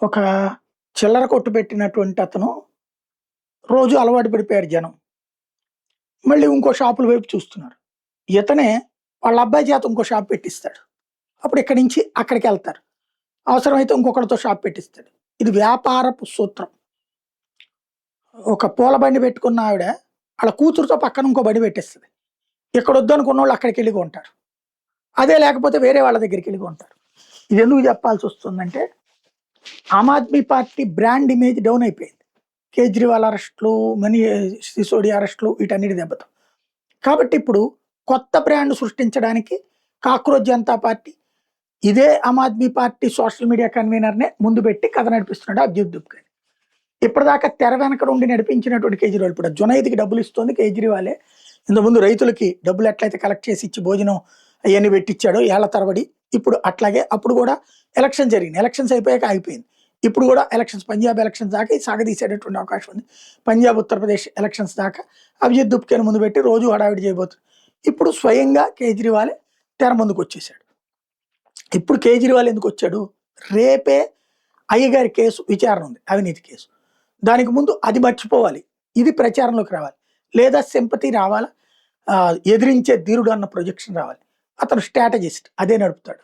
ఒక చిల్లర కొట్టు పెట్టినటువంటి అతను రోజు అలవాటు పడిపోయారు జనం. మళ్ళీ ఇంకో షాపుల వైపు చూస్తున్నారు. ఇతనే వాళ్ళ అబ్బాయి చేత ఇంకో షాప్ పెట్టిస్తాడు. అప్పుడు ఇక్కడి నుంచి అక్కడికెళ్తారు. అవసరమైతే ఇంకొకడితో షాప్ పెట్టిస్తాడు. ఇది వ్యాపారపు సూత్రం. ఒక పూల బండి పెట్టుకున్న ఆవిడ ఆళ్ళ కూతురుతో పక్కన ఇంకో బండి పెట్టేస్తది. ఇక్కడ వద్దనుకున్నోళ్ళు అక్కడికెళ్ళి కొంటారు. అదే లేకపోతే వేరే వాళ్ళ దగ్గరికెళ్ళి కొంటారు. ఇదెందుకు చెప్పాల్సొస్తుందంటే Aam Aadmi party brand image down అయిపోయింది. కేజ్రీవాల్ అరెస్టులు, సిసోడియా అరెస్టులు వీటన్నిటి దెబ్బతో. కాబట్టి ఇప్పుడు కొత్త బ్రాండ్ సృష్టించడానికి కాక్రోచ్ జనతా పార్టీ ఇదే ఆమ్ ఆద్మీ పార్టీ సోషల్ మీడియా కన్వీనర్‌నే ముందు పెట్టి కథ నడిపిస్తున్నాడు అబ్జద్ దుబ్. ఇప్పటిదాకా తెర వెనక నుండి నడిపించినటువంటి కేజ్రీవాల్ ఇప్పుడు జునైద్‌కి డబ్బులు ఇస్తుంది కేజ్రీవాలే. ఇంతకుముందు రైతులకి డబ్బులు ఎట్లయితే కలెక్ట్ చేసి ఇచ్చి భోజనం అయన్నీ పెట్టిచ్చాడో ఏళ్ల తరబడి, ఇప్పుడు అట్లాగే అప్పుడు కూడా ఎలక్షన్ జరిగింది. ఎలక్షన్స్ అయిపోయాక ఆగిపోయింది. ఇప్పుడు కూడా ఎలక్షన్స్ పంజాబ్ ఎలక్షన్స్ దాకా సాగదీసేటటువంటి అవకాశం ఉంది. పంజాబ్, ఉత్తరప్రదేశ్ ఎలక్షన్స్ దాకా అభిజిత్ దుబ్కేని ముందు పెట్టి రోజు హడావిడి చేయబోతుంది. ఇప్పుడు స్వయంగా కేజ్రీవాలే తెర ముందుకొచ్చేసాడు. ఇప్పుడు కేజ్రీవాల్ ఎందుకొచ్చాడు? రేపే అయ్యగారి కేసు విచారణ ఉంది, అవినీతి కేసు. దానికి ముందు అది మర్చిపోవాలి. ఇది ప్రచారంలోకి రావాలి. లేదా సింపతి రావాలా, ఎదిరించే ధీరుడు అన్న ప్రొజెక్షన్ రావాలి. అతను స్ట్రాటజిస్ట్ అదే నడుపుతాడు.